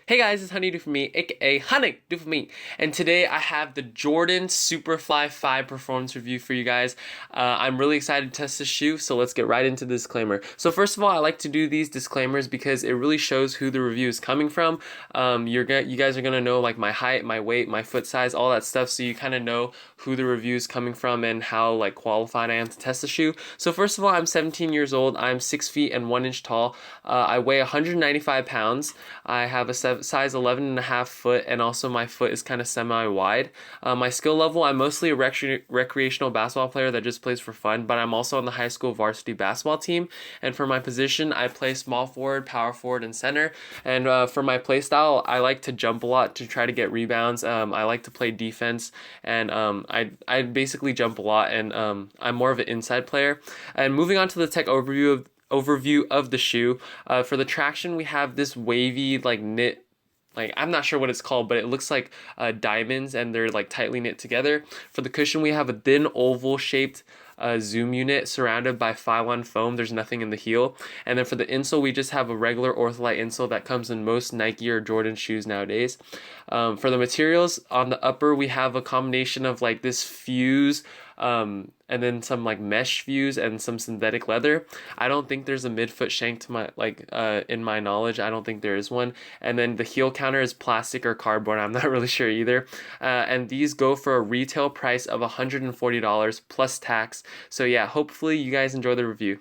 Hey guys, it's Honey Do For Me, aka Honey Do For Me, and today I have the Jordan Superfly 5 performance review for you guys. I'm really excited to test this shoe, so let's get right into the disclaimer. So first of all, I like to do these disclaimers because it really shows who the review is coming from. You guys are gonna know like my height, my weight, my foot size, all that stuff, so you kind of know who the review is coming from and how like qualified I am to test the shoe. So first of all, I'm 17 years old. I'm 6 feet and 1 inch tall. I weigh 195 pounds. I have a size 11.5 foot, and also my foot is kind of semi-wide. My skill level, I'm mostly a recreational basketball player that just plays for fun, but I'm also on the high school varsity basketball team. And for my position, I play small forward, power forward, and center. And for my play style, I like to jump a lot to try to get rebounds. I like to play defense, and I basically jump a lot, and I'm more of an inside player. And moving on to the tech overview of the shoe. For the traction, we have this wavy like knit, like I'm not sure what it's called, but it looks like diamonds, and they're like tightly knit together. For the cushion, we have a thin oval shaped zoom unit surrounded by Phylon foam. There's nothing in the heel. And then for the insole, we just have a regular Ortholite insole that comes in most Nike or Jordan shoes nowadays. For the materials, on the upper, we have a combination of like this fuse, and then some like mesh fuse and some synthetic leather. I don't think there's a midfoot shank to my in my knowledge. I don't think there is one. And then the heel counter is plastic or cardboard. I'm not really sure either. And these go for a retail price of $140 plus tax. So yeah, hopefully you guys enjoy the review.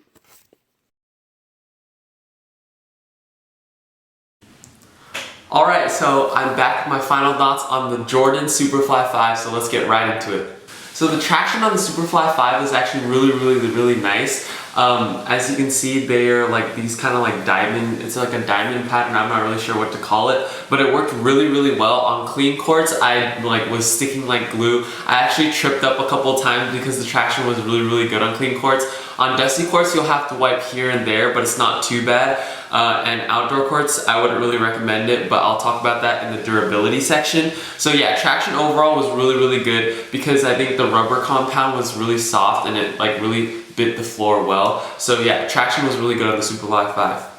Alright, so I'm back with my final thoughts on the Jordan Superfly 5, so let's get right into it. So the traction on the Superfly 5 is actually really nice. As you can see, they are like these kind of like diamond, it's like a diamond pattern, I'm not really sure what to call it, but it worked really well. On clean courts, I like was sticking like glue. I actually tripped up a couple times because the traction was really good on clean courts. On dusty courts, you'll have to wipe here and there, but it's not too bad. And outdoor courts, I wouldn't really recommend it, but I'll talk about that in the durability section. So yeah, traction overall was really good because I think the rubber compound was really soft and it like really bit the floor well. So yeah, traction was really good on the Superfly 5.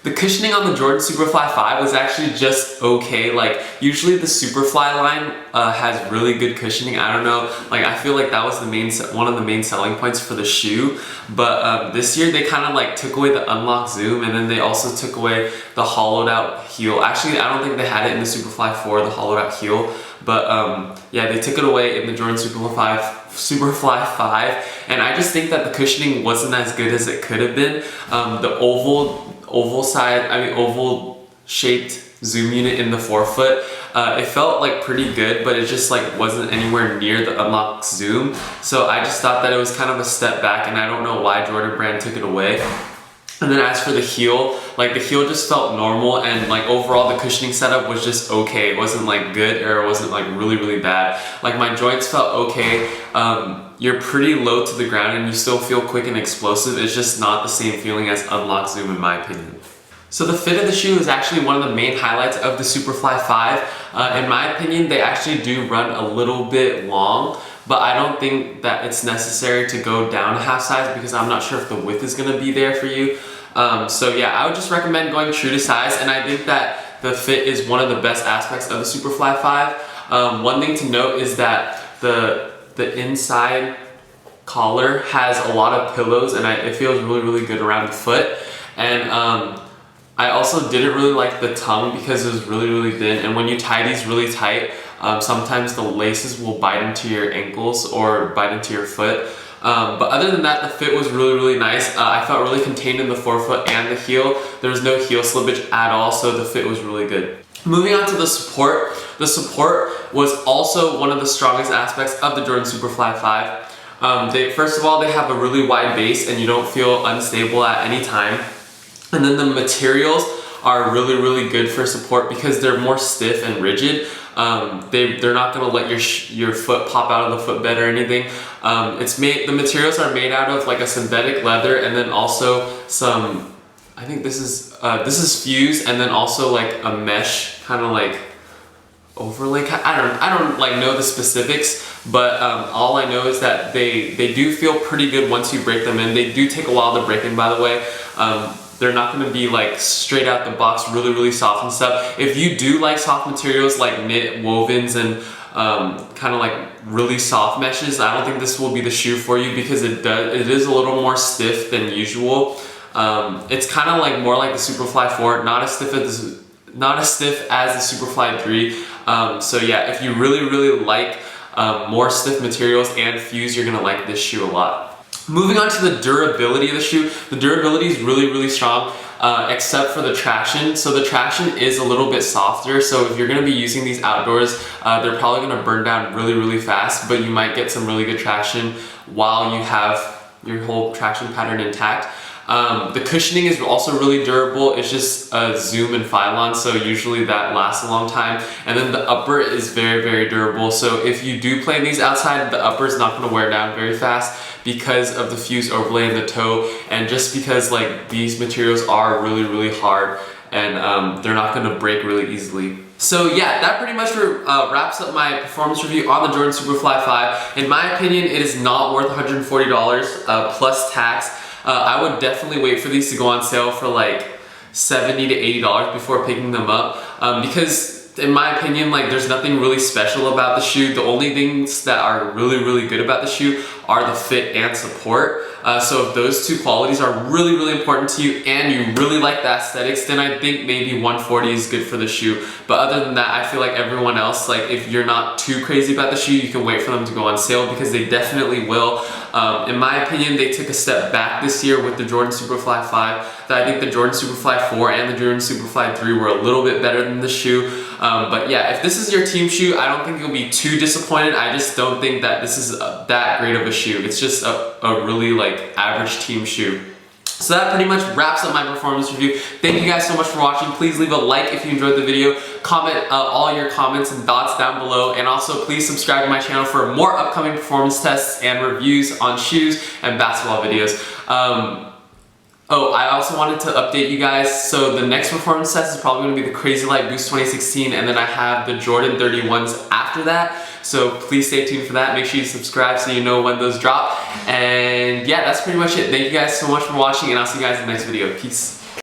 The cushioning on the Jordan Superfly 5 was actually just okay. Like usually the Superfly line has really good cushioning. I don't know, like I feel like that was one of the main selling points for the shoe. But this year they kind of like took away the unlock zoom, and then they also took away the hollowed out heel. Actually, I don't think they had it in the Superfly 4, the hollowed out heel. But yeah, they took it away in the Jordan Superfly 5, and I just think that the cushioning wasn't as good as it could have been. The oval shaped zoom unit in the forefoot, it felt like pretty good, but it just like wasn't anywhere near the unlock zoom. So I just thought that it was kind of a step back, and I don't know why Jordan Brand took it away. And then as for the heel, like the heel just felt normal, and like overall the cushioning setup was just okay. It wasn't like good, or it wasn't like really bad. Like my joints felt okay. You're pretty low to the ground and you still feel quick and explosive. It's just not the same feeling as unlock zoom in my opinion. So the fit of the shoe is actually one of the main highlights of the Superfly 5. In my opinion, they actually do run a little bit long, but I don't think that it's necessary to go down a half size because I'm not sure if the width is going to be there for you. So yeah, I would just recommend going true to size, and I think that the fit is one of the best aspects of the Superfly 5. One thing to note is that the inside collar has a lot of pillows, and it feels really good around the foot. And I also didn't really like the tongue because it was really thin, and when you tie these really tight, sometimes the laces will bite into your ankles or bite into your foot. But other than that, the fit was really nice. I felt really contained in the forefoot and the heel. There was no heel slippage at all, so the fit was really good. Moving on to the support. The support was also one of the strongest aspects of the Jordan Superfly 5. First of all, they have a really wide base and you don't feel unstable at any time. And then the materials are really good for support because they're more stiff and rigid. They're not going to let your foot pop out of the footbed or anything. The materials are made out of like a synthetic leather, and then also some, I think this is fuse, and then also like a mesh kind of like overlay. I don't like know the specifics, but all I know is that they do feel pretty good once you break them in. They do take a while to break in, by the way. They're not going to be like straight out the box really soft and stuff. If you do like soft materials like knit, wovens, and kind of like really soft meshes, I don't think this will be the shoe for you because it is a little more stiff than usual. It's kind of like more like the Superfly 4, not as stiff as the Superfly 3. So yeah, if you really like more stiff materials and fuse, you're gonna like this shoe a lot. Moving on to the durability of the shoe. The durability is really strong, except for the traction. So the traction is a little bit softer. So if you're gonna be using these outdoors, they're probably gonna burn down really fast, but you might get some really good traction while you have your whole traction pattern intact. The cushioning is also really durable. It's just a Zoom and Phylon, so usually that lasts a long time. And then the upper is very durable. So if you do play these outside, the upper is not going to wear down very fast because of the fuse overlay in the toe, and just because like these materials are really hard, and they're not going to break really easily. So yeah, that pretty much wraps up my performance review on the Jordan Superfly 5. In my opinion, it is not worth $140 plus tax. I would definitely wait for these to go on sale for like $70 to $80 before picking them up, because in my opinion, like, there's nothing really special about the shoe. The only things that are really good about the shoe are the fit and support. So if those two qualities are really important to you and you really like the aesthetics, then I think maybe 140 is good for the shoe. But other than that, I feel like everyone else, like, if you're not too crazy about the shoe, you can wait for them to go on sale, because they definitely will. In my opinion, they took a step back this year with the Jordan Superfly 5. That I think the Jordan Superfly 4 and the Jordan Superfly 3 were a little bit better than the shoe. But yeah, if this is your team shoe, I don't think you'll be too disappointed. I just don't think that this is that great of a shoe. It's just a really like average team shoe. So that pretty much wraps up my performance review. Thank you guys so much for watching. Please leave a like if you enjoyed the video. Comment all your comments and thoughts down below. And also please subscribe to my channel for more upcoming performance tests and reviews on shoes and basketball videos. Oh, I also wanted to update you guys. So the next performance test is probably going to be the Crazy Light Boost 2016, and then I have the Jordan 31s after that. So please stay tuned for that. Make sure you subscribe so you know when those drop. And yeah, that's pretty much it. Thank you guys so much for watching, and I'll see you guys in the next video. Peace.